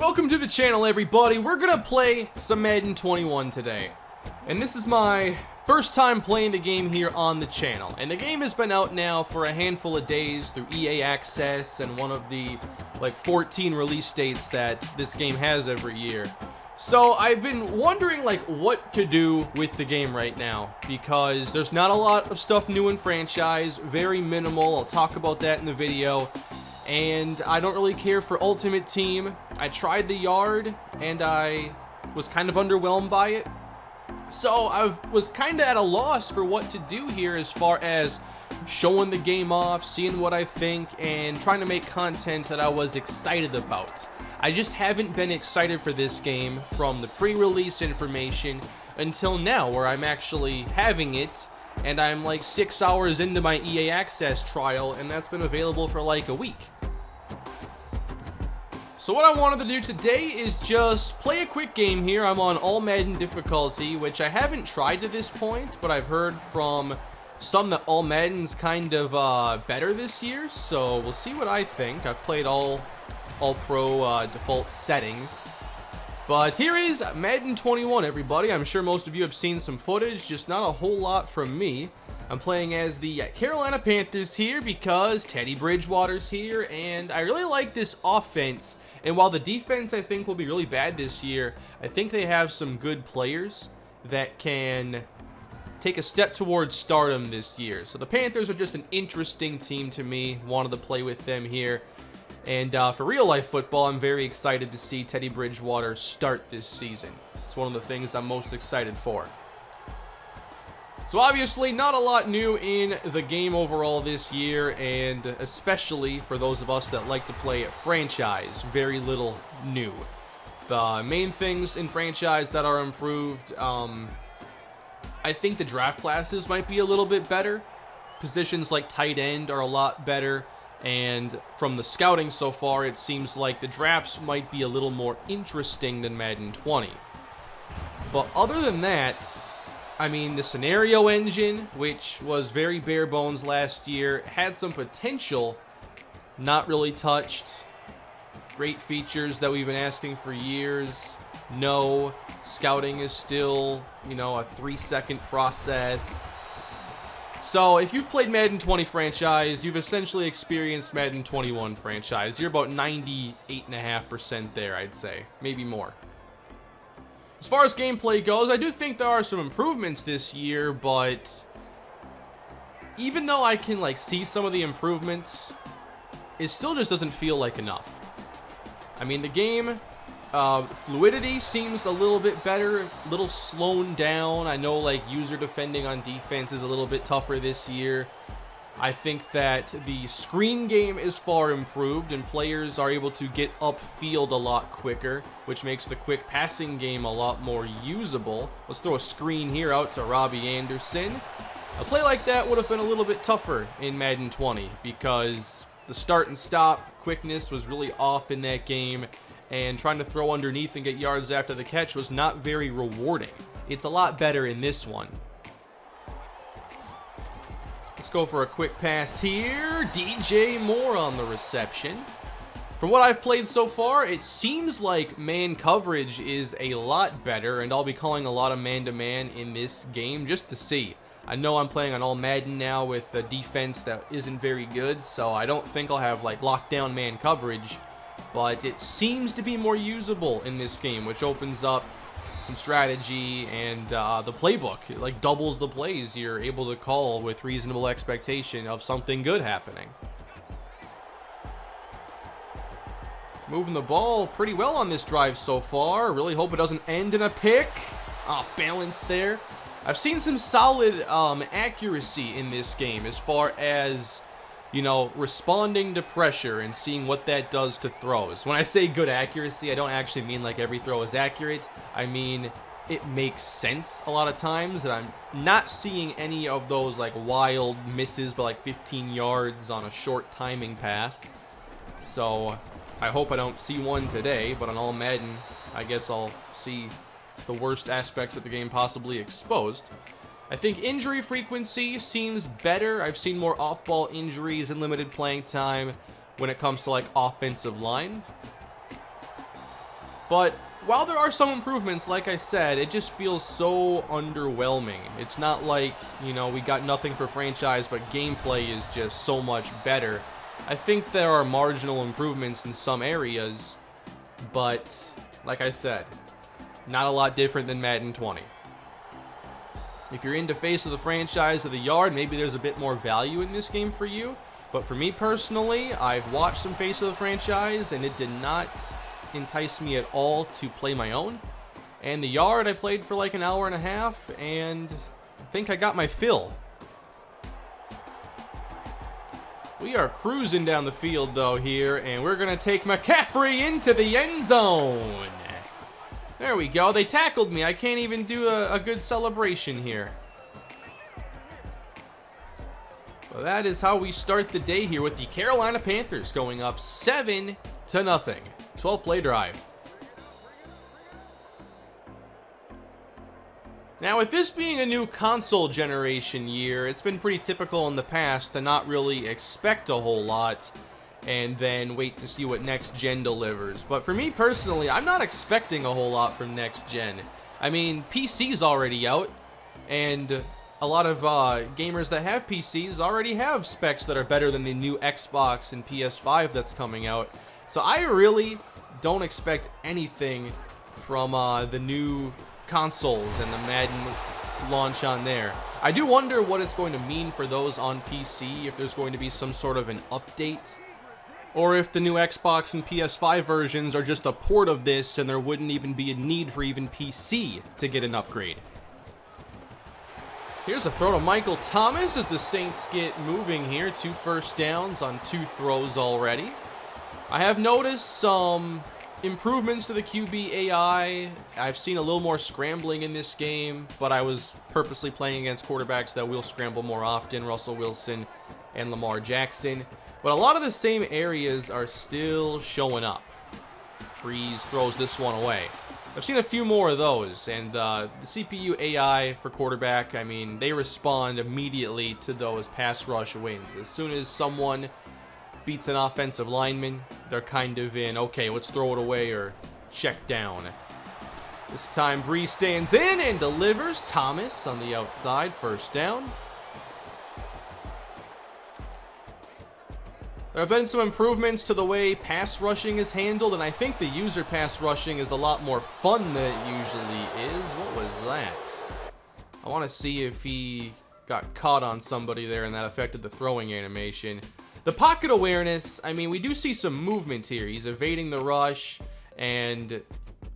Welcome to the channel, everybody. We're gonna play some Madden 21 today. And this is my first time playing the game here on the channel. And the game has been out now for a handful of days through EA Access and one of the 14 release dates that this game has every year. So I've been wondering what to do with the game right now, because there's not a lot of stuff new in franchise, very minimal. I'll talk about that in the video. And I don't really care for Ultimate Team. I tried the yard and I was kind of underwhelmed by it. So I was kind of at a loss for what to do here as far as showing the game off, seeing what I think, and trying to make content that I was excited about. I just haven't been excited for this game from the pre-release information until now, where I'm actually having it, and I'm 6 hours into my EA Access trial, and that's been available for a week. So what I wanted to do today is just play a quick game here. I'm on all Madden difficulty, which I haven't tried to this point, but I've heard from some that all Madden's kind of better this year, so we'll see what I think. I've played all pro default settings. But here is Madden 21, everybody. I'm sure most of you have seen some footage, just not a whole lot from me. I'm playing as the Carolina Panthers here because Teddy Bridgewater's here, and I really like this offense. And while the defense, I think, will be really bad this year, I think they have some good players that can take a step towards stardom this year. So the Panthers are just an interesting team to me. Wanted to play with them here. And for real-life football, I'm very excited to see Teddy Bridgewater start this season. It's one of the things I'm most excited for. So obviously, not a lot new in the game overall this year, and especially for those of us that like to play franchise, very little new. The main things in franchise that are improved, I think the draft classes might be a little bit better. Positions like tight end are a lot better. And from the scouting so far, it seems like the drafts might be a little more interesting than Madden 20. But other than that, I mean, the scenario engine, which was very bare bones last year, had some potential, not really touched. Great features that we've been asking for years. No. Scouting is still, a 3-second process. So, if you've played Madden 20 franchise, you've essentially experienced Madden 21 franchise. You're about 98.5% there, I'd say. Maybe more. As far as gameplay goes, I do think there are some improvements this year, but even though I can, see some of the improvements, it still just doesn't feel like enough. I mean, the game, fluidity seems a little bit better, a little slowed down. I know user defending on defense is a little bit tougher this year. I think that the screen game is far improved and players are able to get upfield a lot quicker, which makes the quick passing game a lot more usable. Let's throw a screen here out to Robbie Anderson. A play like that would have been a little bit tougher in Madden 20 because the start and stop quickness was really off in that game, and trying to throw underneath and get yards after the catch was not very rewarding. It's a lot better in this one. Let's go for a quick pass here. DJ Moore on the reception. From what I've played so far, it seems like man coverage is a lot better, and I'll be calling a lot of man-to-man in this game just to see. I know I'm playing on all Madden now with a defense that isn't very good, so I don't think I'll have lockdown man coverage. But it seems to be more usable in this game, which opens up some strategy, and the playbook, it doubles the plays you're able to call with reasonable expectation of something good happening. Moving the ball pretty well on this drive so far. Really hope it doesn't end in a pick. Off balance there. I've seen some solid accuracy in this game as far as responding to pressure and seeing what that does to throws. When I say good accuracy, I don't actually mean every throw is accurate. I mean, it makes sense a lot of times, and I'm not seeing any of those wild misses by 15 yards on a short timing pass. So I hope I don't see one today, but on all Madden, I guess I'll see the worst aspects of the game possibly exposed. I think injury frequency seems better. I've seen more off-ball injuries and limited playing time when it comes to offensive line. But while there are some improvements, like I said, it just feels so underwhelming. It's not like, you know, we got nothing for franchise, but gameplay is just so much better. I think there are marginal improvements in some areas, but like I said, not a lot different than Madden 20. If you're into face of the franchise or the yard, maybe there's a bit more value in this game for you. But for me personally, I've watched some face of the franchise, and it did not entice me at all to play my own. And the yard, I played for like an hour and a half, and I think I got my fill. We are cruising down the field though here, and we're gonna take McCaffrey into the end zone. There we go. They tackled me. I can't even do a good celebration here. Well, that is how we start the day here with the Carolina Panthers going up 7-0. 12 play drive. Now, with this being a new console generation year, it's been pretty typical in the past to not really expect a whole lot and then wait to see what next gen delivers. But for me personally, I'm not expecting a whole lot from next gen. I mean, PC's already out, and a lot of gamers that have PCs already have specs that are better than the new Xbox and PS5 that's coming out. So I really don't expect anything from the new consoles and the Madden launch on there. I do wonder what it's going to mean for those on PC, if there's going to be some sort of an update, or if the new Xbox and PS5 versions are just a port of this and there wouldn't even be a need for even PC to get an upgrade. Here's a throw to Michael Thomas as the Saints get moving here. 2 first downs on 2 throws already. I have noticed some improvements to the QB AI. I've seen a little more scrambling in this game, but I was purposely playing against quarterbacks that will scramble more often, Russell Wilson and Lamar Jackson. But a lot of the same areas are still showing up. Breeze throws this one away. I've seen a few more of those, and the CPU AI for quarterback, I mean, they respond immediately to those pass rush wins. As soon as someone beats an offensive lineman, they're kind of in, okay, let's throw it away or check down. This time, Breeze stands in and delivers. Thomas on the outside, first down. There have been some improvements to the way pass rushing is handled, and I think the user pass rushing is a lot more fun than it usually is. What was that? I want to see if he got caught on somebody there and that affected the throwing animation. The pocket awareness, I mean, we do see some movement here. He's evading the rush, and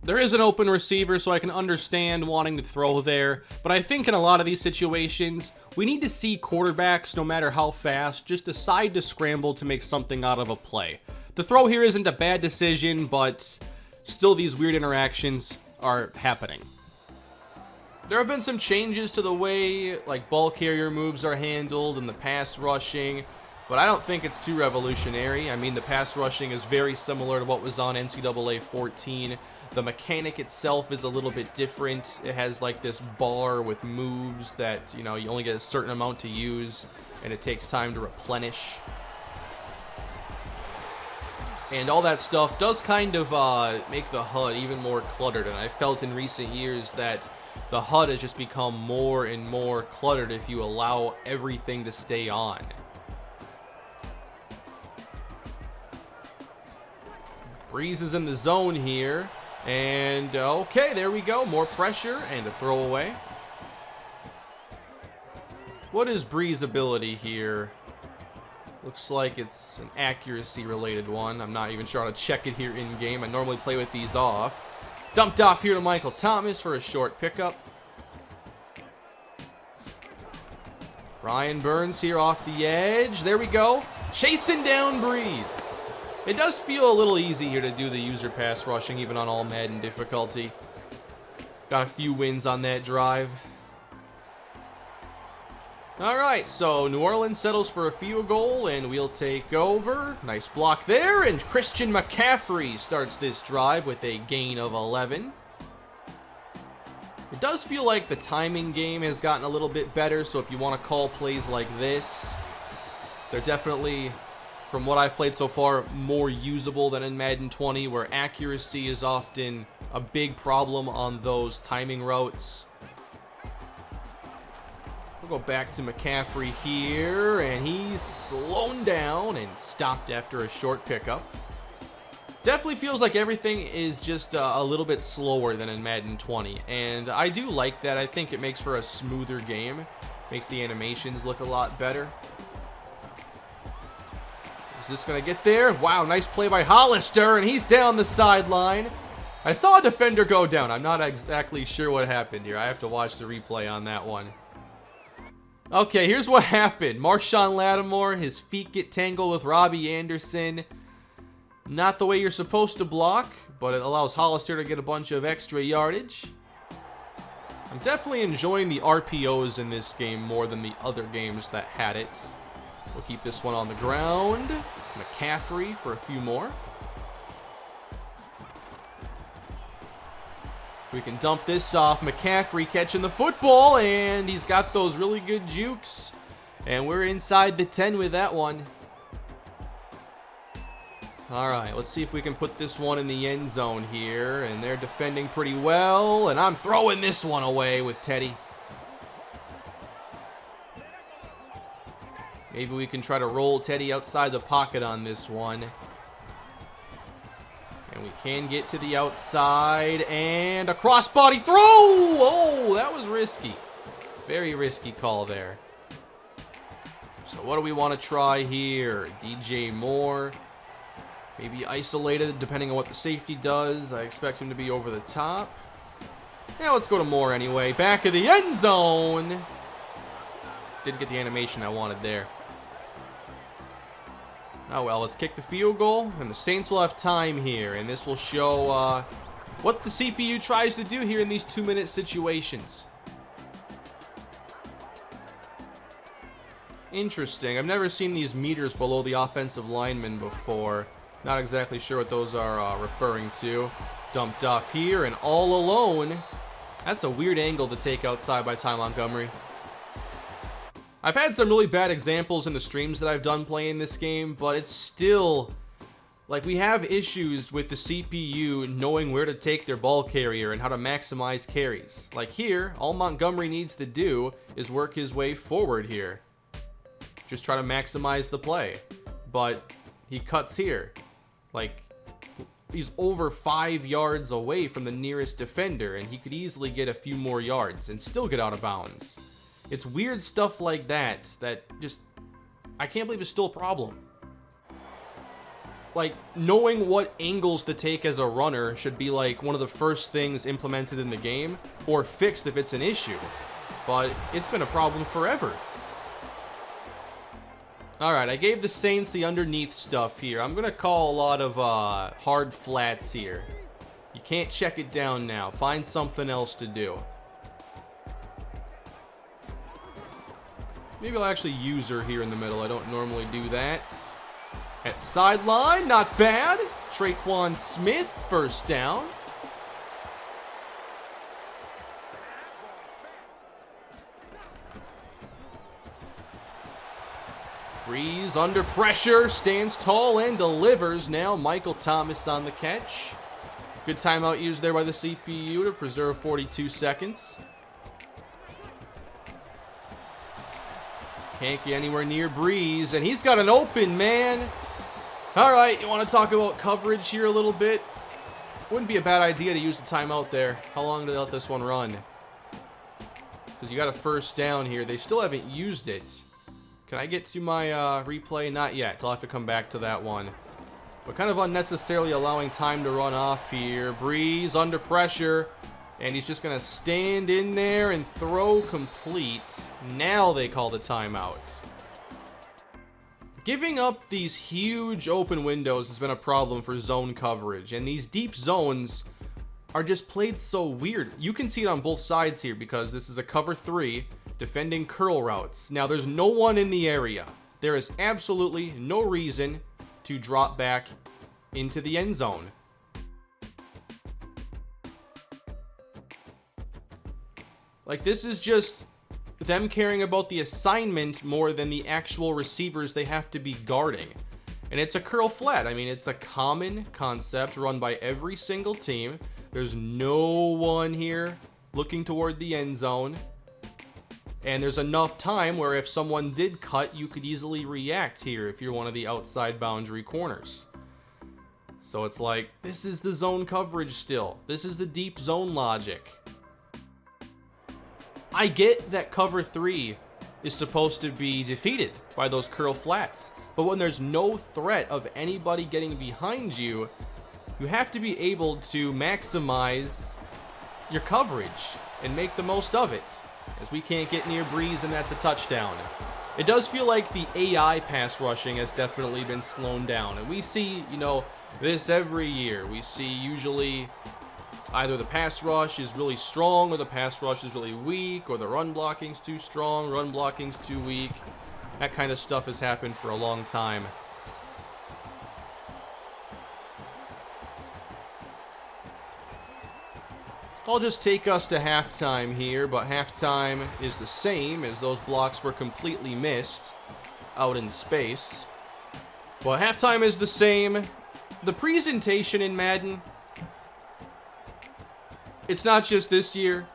there is an open receiver, so I can understand wanting to throw there. But I think in a lot of these situations, we need to see quarterbacks, no matter how fast, just decide to scramble to make something out of a play. The throw here isn't a bad decision, but still these weird interactions are happening. There have been some changes to the way like ball carrier moves are handled and the pass rushing, but I don't think it's too revolutionary. I mean, the pass rushing is very similar to what was on NCAA 14. The mechanic itself is a little bit different. It has like this bar with moves that, you know, you only get a certain amount to use, and it takes time to replenish. And all that stuff does kind of make the HUD even more cluttered, and I felt in recent years that the HUD has just become more and more cluttered if you allow everything to stay on. Breeze is in the zone here. And, okay, there we go. More pressure and a throwaway. What is Breeze's ability here? Looks like it's an accuracy-related one. I'm not even sure how to check it here in-game. I normally play with these off. Dumped off here to Michael Thomas for a short pickup. Brian Burns here off the edge. There we go. Chasing down Breeze. It does feel a little easy here to do the user pass rushing, even on all Madden difficulty. Got a few wins on that drive. Alright, so New Orleans settles for a field goal, and we'll take over. Nice block there, and Christian McCaffrey starts this drive with a gain of 11. It does feel like the timing game has gotten a little bit better, so if you want to call plays like this, they're definitely from what I've played so far, more usable than in Madden 20, where accuracy is often a big problem on those timing routes. We'll go back to McCaffrey here, and he's slowed down and stopped after a short pickup. Definitely feels like everything is just a little bit slower than in Madden 20, and I do like that. I think it makes for a smoother game, makes the animations look a lot better. Is this going to get there? Wow, nice play by Hollister, and he's down the sideline. I saw a defender go down. I'm not exactly sure what happened here. I have to watch the replay on that one. Okay, here's what happened. Marshawn Lattimore, his feet get tangled with Robbie Anderson. Not the way you're supposed to block, but it allows Hollister to get a bunch of extra yardage. I'm definitely enjoying the RPOs in this game more than the other games that had it. We'll keep this one on the ground. McCaffrey for a few more. We can dump this off. McCaffrey catching the football, and he's got those really good jukes. And we're inside the 10 with that one. All right, let's see if we can put this one in the end zone here. And they're defending pretty well, and I'm throwing this one away with Teddy. Maybe we can try to roll Teddy outside the pocket on this one. And we can get to the outside, and a crossbody throw! Oh, that was risky. Very risky call there. So what do we want to try here? DJ Moore. Maybe isolated, depending on what the safety does. I expect him to be over the top. Yeah, let's go to Moore anyway. Back of the end zone. Didn't get the animation I wanted there. Oh well, let's kick the field goal, and the Saints will have time here, and this will show what the CPU tries to do here in these 2-minute situations. Interesting. I've never seen these meters below the offensive lineman before. Not exactly sure what those are referring to. Dumped off here, and all alone. That's a weird angle to take outside by Ty Montgomery. I've had some really bad examples in the streams that I've done playing this game, but it's still, like, we have issues with the CPU knowing where to take their ball carrier and how to maximize carries. Like here, all Montgomery needs to do is work his way forward here. Just try to maximize the play. But he cuts here. Like, he's over 5 yards away from the nearest defender, and he could easily get a few more yards and still get out of bounds. It's weird stuff like that just, I can't believe it's still a problem. Like, knowing what angles to take as a runner should be like one of the first things implemented in the game, or fixed if it's an issue. But it's been a problem forever. Alright, I gave the Saints the underneath stuff here. I'm going to call a lot of hard flats here. You can't check it down now. Find something else to do. Maybe I'll actually use her here in the middle. I don't normally do that. At sideline, not bad. Traquan Smith, first down. Breeze under pressure, stands tall and delivers. Now Michael Thomas on the catch. Good timeout used there by the CPU to preserve 42 seconds. Can't get anywhere near Breeze, and he's got an open man. All right, you want to talk about coverage here a little bit? Wouldn't be a bad idea to use the timeout there. How long do they let this one run? Because you got a first down here. They still haven't used it. Can I get to my replay? Not yet. I'll have to come back to that one. But kind of unnecessarily allowing time to run off here. Breeze under pressure. And he's just going to stand in there and throw complete. Now they call the timeout. Giving up these huge open windows has been a problem for zone coverage. And these deep zones are just played so weird. You can see it on both sides here because this is a cover 3 defending curl routes. Now there's no one in the area. There is absolutely no reason to drop back into the end zone. Like, this is just them caring about the assignment more than the actual receivers they have to be guarding. And it's a curl flat. I mean, it's a common concept run by every single team. There's no one here looking toward the end zone. And there's enough time where if someone did cut, you could easily react here if you're one of the outside boundary corners. So it's like, this is the zone coverage still. This is the deep zone logic. I get that cover 3 is supposed to be defeated by those curl flats. But when there's no threat of anybody getting behind you, you have to be able to maximize your coverage and make the most of it. As we can't get near Breeze, and that's a touchdown. It does feel like the AI pass rushing has definitely been slowed down. And we see, you know, this every year. We see usually either the pass rush is really strong or the pass rush is really weak, or the run blocking's too strong, run blocking's too weak. That kind of stuff has happened for a long time. I'll just take us to halftime here, but halftime is the same as those blocks were completely missed out in space. Well, halftime is the same. The presentation in Madden, it's not just this year,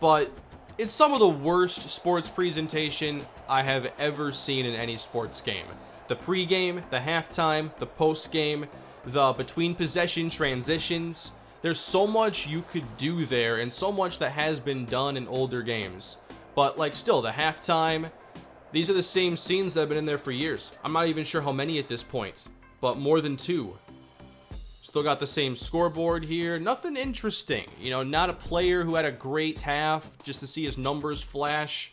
but it's some of the worst sports presentation I have ever seen in any sports game. The pregame, the halftime, the postgame, the between possession transitions. There's so much you could do there and so much that has been done in older games. But like still, the halftime, these are the same scenes that have been in there for years. I'm not even sure how many at this point, but more than 2. Still got the same scoreboard here. Nothing interesting. You know, not a player who had a great half just to see his numbers flash.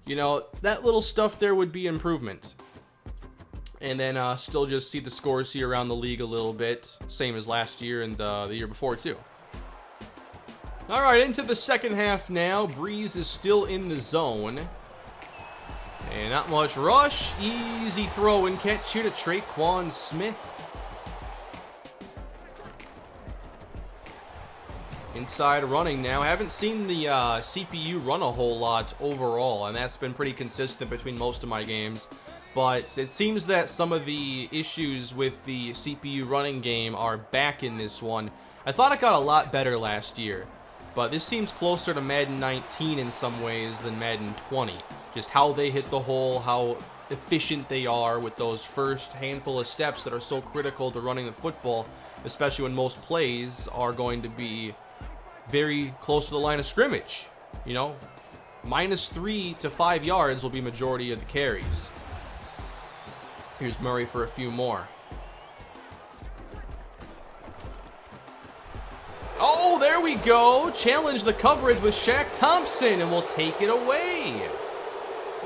You know, that little stuff there would be improvement. And then still just see the scores here around the league a little bit. Same as last year and the year before too. All right, into the second half now. Breeze is still in the zone. And not much rush. Easy throw and catch here to Traquan Smith. Inside running now. Haven't seen the CPU run a whole lot overall, and that's been pretty consistent between most of my games. But it seems that some of the issues with the CPU running game are back in this one. I thought it got a lot better last year, but this seems closer to Madden 19 in some ways than Madden 20. Just how they hit the hole, how efficient they are with those first handful of steps that are so critical to running the football, especially when most plays are going to be very close to the line of scrimmage. You know, -3 to 5 yards will be majority of the carries. Here's Murray for a few more. Oh, there we go. Challenge the coverage with Shaq Thompson, and we'll take it away.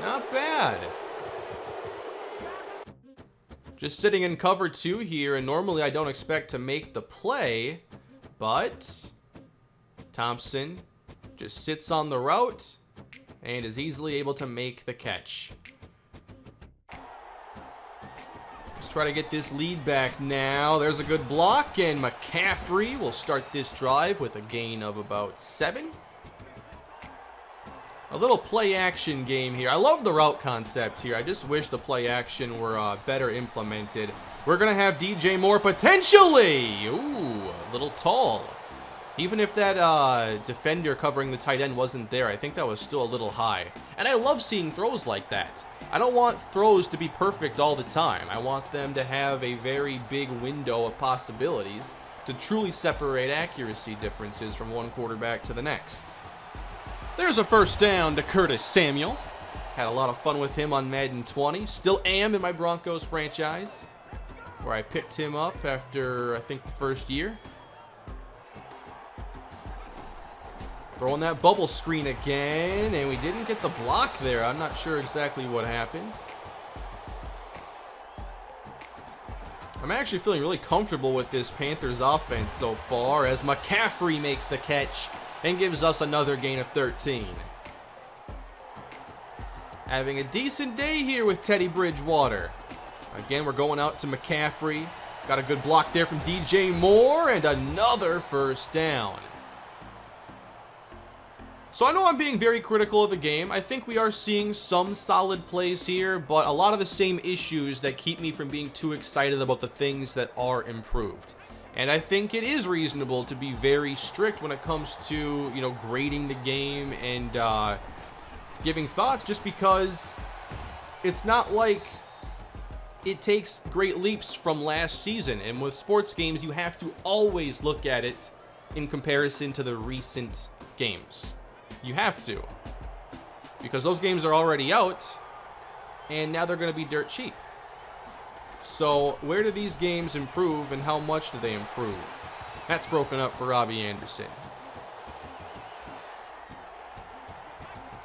Not bad. Just sitting in cover 2 here, and normally I don't expect to make the play, but Thompson just sits on the route and is easily able to make the catch. Let's try to get this lead back now. There's a good block, and McCaffrey will start this drive with a gain of about 7. A little play action game here. I love the route concept here. I just wish the play action were better implemented. We're going to have DJ Moore potentially. Ooh, a little tall. Even if that defender covering the tight end wasn't there, I think that was still a little high. And I love seeing throws like that. I don't want throws to be perfect all the time. I want them to have a very big window of possibilities to truly separate accuracy differences from one quarterback to the next. There's a first down to Curtis Samuel. Had a lot of fun with him on Madden 20. Still am in my Broncos franchise, where I picked him up after, I think, the first year. Throwing that bubble screen again, and we didn't get the block there. I'm not sure exactly what happened. I'm actually feeling really comfortable with this Panthers offense so far, as McCaffrey makes the catch and gives us another gain of 13. Having a decent day here with Teddy Bridgewater. Again, we're going out to McCaffrey. Got a good block there from DJ Moore, and another first down. So I know I'm being very critical of the game. I think we are seeing some solid plays here, but a lot of the same issues that keep me from being too excited about the things that are improved. And I think it is reasonable to be very strict when it comes to, you know, grading the game and giving thoughts, just because it's not like it takes great leaps from last season. And with sports games, you have to always look at it in comparison to the recent games. You have to, because those games are already out and now they're going to be dirt cheap. So where do these games improve and how much do they improve? That's broken up for Robbie Anderson.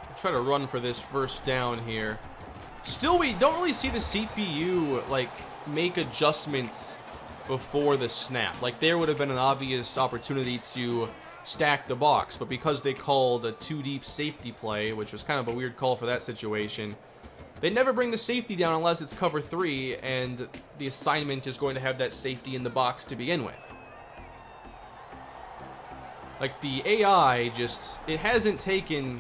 I'll try to run for this first down here. Still, we don't really see the CPU like make adjustments before the snap. Like, there would have been an obvious opportunity to stack the box, but because they called a 2-deep safety play, which was kind of a weird call for that situation, they never bring the safety down unless it's cover 3, and the assignment is going to have that safety in the box to begin with. Like, the AI just, it hasn't taken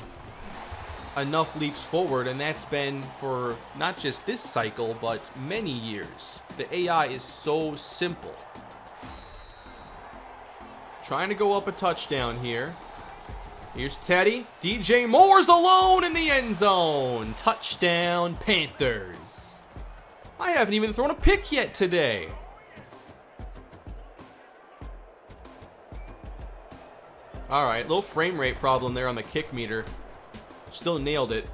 enough leaps forward, and that's been for not just this cycle, but many years. The AI is so simple. Trying to go up a touchdown here. Here's Teddy. DJ Moore's alone in the end zone. Touchdown, Panthers. I haven't even thrown a pick yet today. All right, little frame rate problem there on the kick meter. Still nailed it.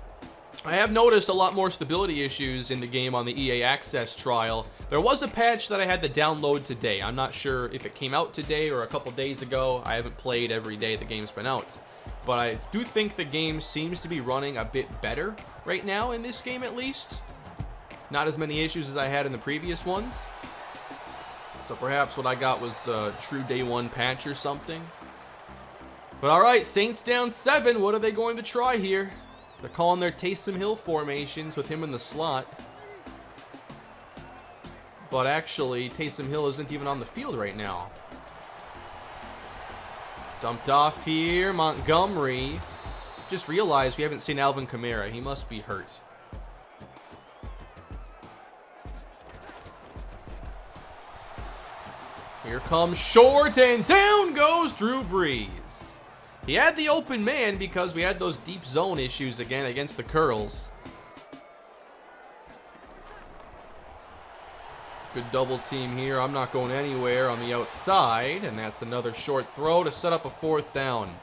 I have noticed a lot more stability issues in the game on the EA Access trial. There was a patch that I had to download today. I'm not sure if it came out today or a couple days ago. I haven't played every day the game's been out. But I do think the game seems to be running a bit better right now in this game, at least. Not as many issues as I had in the previous ones. So perhaps what I got was the true day one patch or something. But all right, Saints down 7. What are they going to try here? They're calling their Taysom Hill formations with him in the slot. But actually, Taysom Hill isn't even on the field right now. Dumped off here, Montgomery. Just realized we haven't seen Alvin Kamara. He must be hurt. Here comes short, and down goes Drew Brees. He had the open man because we had those deep zone issues again against the Curls. Good double team here. I'm not going anywhere on the outside, and that's another short throw to set up a 4th down.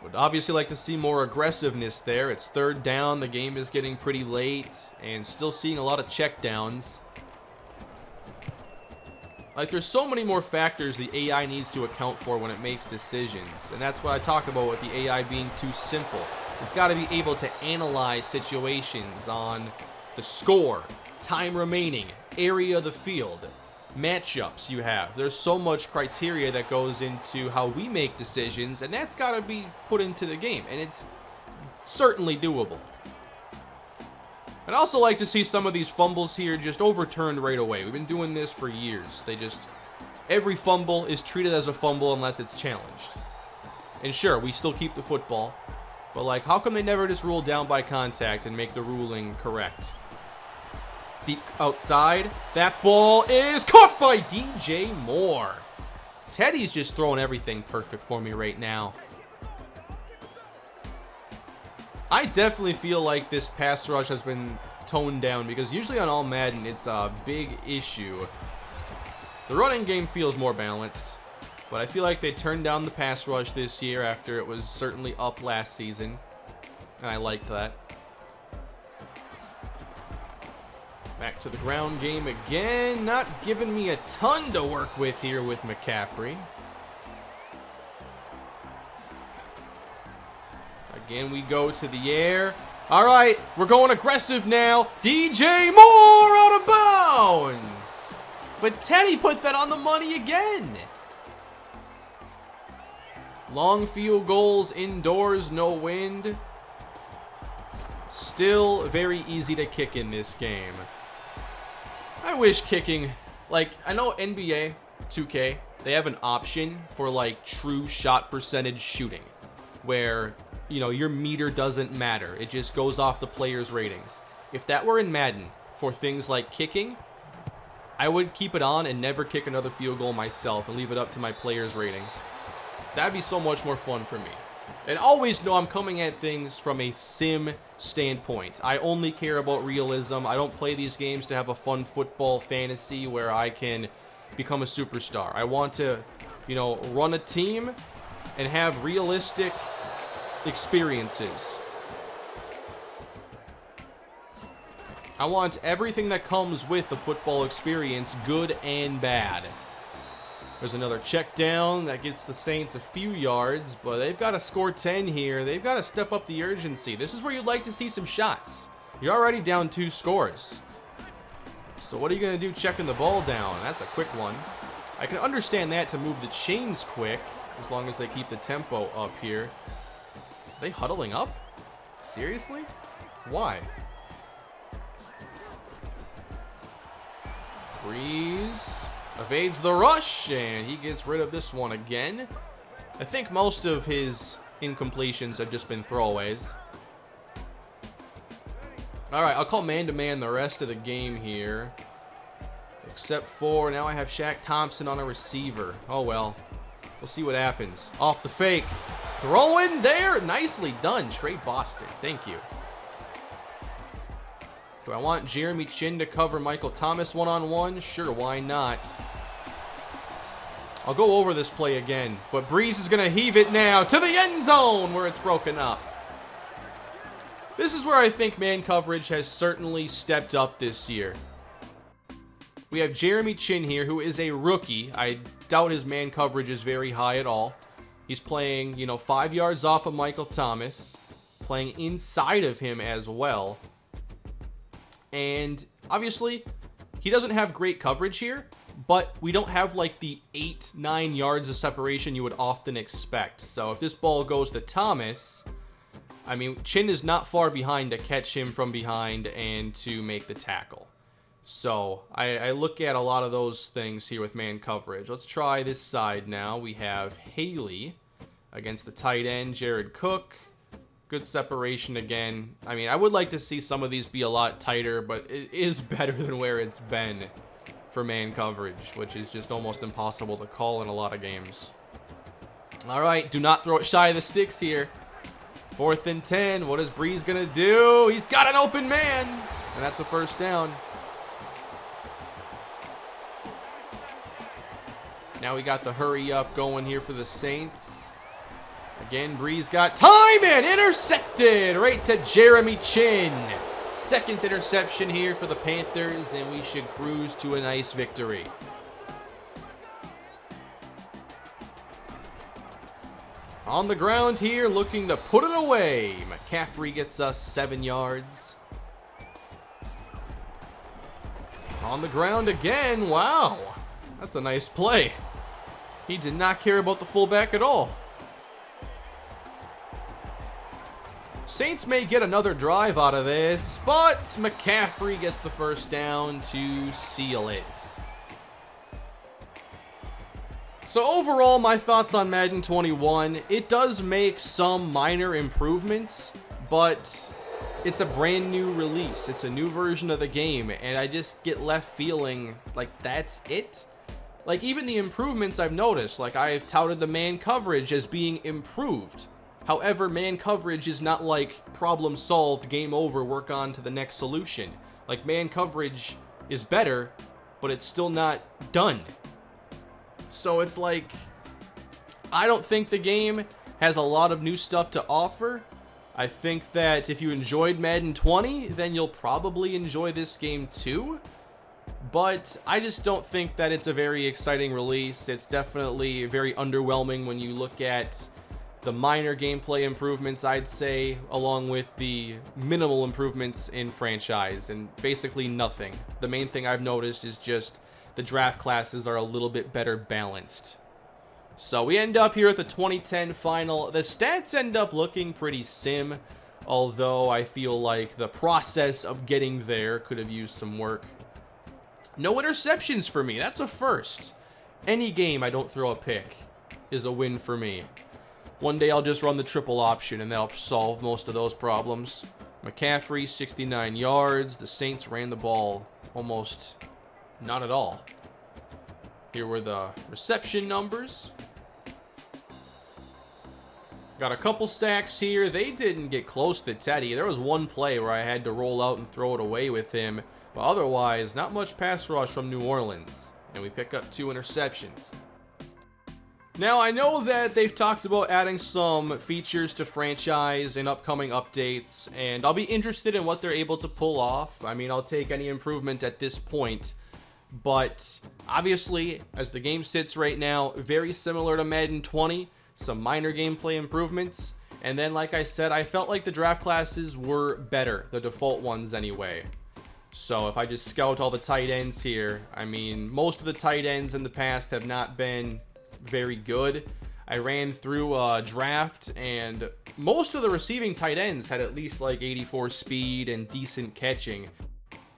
Would obviously like to see more aggressiveness there. It's 3rd down. The game is getting pretty late, and still seeing a lot of checkdowns. Like, there's so many more factors the AI needs to account for when it makes decisions. And that's what I talk about with the AI being too simple. It's got to be able to analyze situations on the score, time remaining, area of the field, matchups you have. There's so much criteria that goes into how we make decisions, and that's got to be put into the game. And it's certainly doable. I'd also like to see some of these fumbles here just overturned right away. We've been doing this for years. Every fumble is treated as a fumble unless it's challenged. And sure, we still keep the football. But, like, how come they never just rule down by contact and make the ruling correct? Deep outside. That ball is caught by DJ Moore. Teddy's just throwing everything perfect for me right now. I definitely feel like this pass rush has been toned down, because usually on all Madden it's a big issue. The running game feels more balanced, but I feel like they turned down the pass rush this year after it was certainly up last season, and I liked that. Back to the ground game again. Not giving me a ton to work with here with McCaffrey. Again, we go to the air. All right, we're going aggressive now. DJ Moore out of bounds. But Teddy put that on the money again. Long field goals indoors, no wind. Still very easy to kick in this game. I wish kicking, like, I know NBA, 2K, they have an option for like true shot percentage shooting, where, you know, your meter doesn't matter. It just goes off the player's ratings. If that were in Madden for things like kicking, I would keep it on and never kick another field goal myself and leave it up to my players' ratings. That'd be so much more fun for me. And always know I'm coming at things from a sim standpoint. I only care about realism. I don't play these games to have a fun football fantasy where I can become a superstar. I want to, you know, run a team and have realistic experiences. I want everything that comes with the football experience, good and bad. There's another check down that gets the Saints a few yards, but they've got to score 10 here. They've got to step up the urgency. This is where you'd like to see some shots. You're already down 2 scores. So what are you going to do checking the ball down? That's a quick one. I can understand that to move the chains quick, as long as they keep the tempo up here. Are they huddling up? Seriously? Why? Breeze evades the rush, and he gets rid of this one again. I think most of his incompletions have just been throwaways. All right, I'll call man-to-man the rest of the game here. Except for now I have Shaq Thompson on a receiver. Oh, well. We'll see what happens. Off the fake. Throw in there. Nicely done, Trey Boston. Thank you. Do I want Jeremy Chin to cover Michael Thomas one-on-one? Sure, why not? I'll go over this play again, but Breeze is going to heave it now to the end zone where it's broken up. This is where I think man coverage has certainly stepped up this year. We have Jeremy Chin here, who is a rookie. I doubt his man coverage is very high at all. He's playing, you know, 5 yards off of Michael Thomas, playing inside of him as well. And obviously, he doesn't have great coverage here, but we don't have like the 8-9 yards of separation you would often expect. So if this ball goes to Thomas, I mean, Chin is not far behind to catch him from behind and to make the tackle. So I look at a lot of those things here with man coverage. Let's try this side now. We have Haley against the tight end, Jared Cook. Good separation again. I mean, I would like to see some of these be a lot tighter, but it is better than where it's been for man coverage, which is just almost impossible to call in a lot of games. All right, do not throw it shy of the sticks here. 4th and 10. What is Breeze going to do? He's got an open man, and that's a first down. Now we got the hurry up going here for the Saints. Again, Breeze got time and intercepted right to Jeremy Chin. 2nd interception here for the Panthers, and we should cruise to a nice victory. On the ground here, looking to put it away. McCaffrey gets us 7 yards. On the ground again. Wow. That's a nice play. He did not care about the fullback at all. Saints may get another drive out of this, but McCaffrey gets the first down to seal it. So overall, my thoughts on Madden 21, it does make some minor improvements, but it's a brand new release. It's a new version of the game, and I just get left feeling like that's it. Like, even the improvements I've noticed, like I've touted the man coverage as being improved. However, man coverage is not like problem solved, game over, work on to the next solution. Like, man coverage is better, but it's still not done. So it's like, I don't think the game has a lot of new stuff to offer. I think that if you enjoyed Madden 20, then you'll probably enjoy this game too. But I just don't think that it's a very exciting release. It's definitely very underwhelming when you look at the minor gameplay improvements, I'd say, along with the minimal improvements in franchise, and basically nothing. The main thing I've noticed is just the draft classes are a little bit better balanced. So we end up here at the 2010 final. The stats end up looking pretty sim, although I feel like the process of getting there could have used some work. No interceptions for me. That's a first. any game I don't throw a pick is a win for me. One day I'll just run the triple option, and that'll solve most of those problems. McCaffrey, 69 yards. The Saints ran the ball almost not at all. Here were the reception numbers. Got a couple sacks here. They didn't get close to Teddy. There was one play where I had to roll out and throw it away with him. But otherwise, not much pass rush from New Orleans. And we pick up 2 interceptions. Now, I know that they've talked about adding some features to franchise in upcoming updates, and I'll be interested in what they're able to pull off. I mean, I'll take any improvement at this point, but obviously, as the game sits right now, very similar to Madden 20, some minor gameplay improvements, and then, like I said, I felt like the draft classes were better, the default ones anyway. So if I just scout all the tight ends here, I mean, most of the tight ends in the past have not been very good. I ran through a draft, and most of the receiving tight ends had at least like 84 speed and decent catching.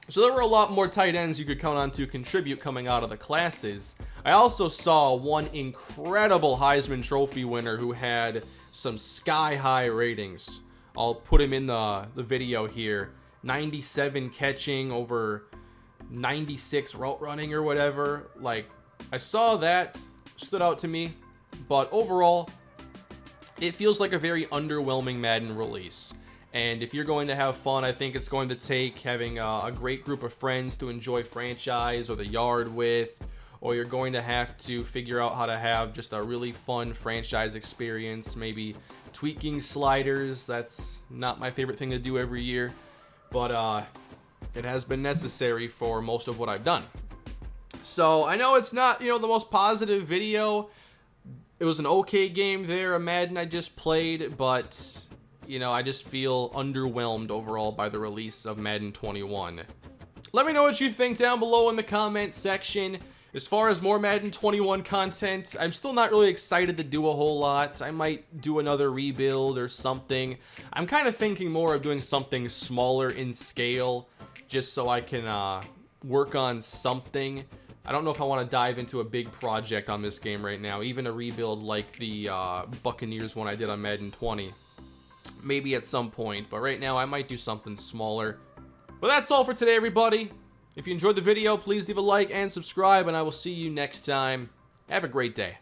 So there were a lot more tight ends you could count on to contribute coming out of the classes. I also saw one incredible Heisman Trophy winner who had some sky-high ratings. I'll put him in the video here. 97 catching, over 96 route running or whatever. Like, I saw that, stood out to me, but overall it feels like a very underwhelming Madden release. And if you're going to have fun, I think it's going to take having a great group of friends to enjoy franchise or the yard with, or you're going to have to figure out how to have just a really fun franchise experience, maybe tweaking sliders. That's not my favorite thing to do every year, but it has been necessary for most of what I've done. So I know it's not, the most positive video. It was an okay game there, a Madden I just played, but, I just feel underwhelmed overall by the release of Madden 21. Let me know what you think down below in the comment section. As far as more Madden 21 content, I'm still not really excited to do a whole lot. I might do another rebuild or something. I'm kind of thinking more of doing something smaller in scale, just so I can work on something. I don't know if I want to dive into a big project on this game right now, even a rebuild like the Buccaneers one I did on Madden 20. Maybe at some point, but right now I might do something smaller. But that's all for today, everybody. If you enjoyed the video, please leave a like and subscribe, and I will see you next time. Have a great day.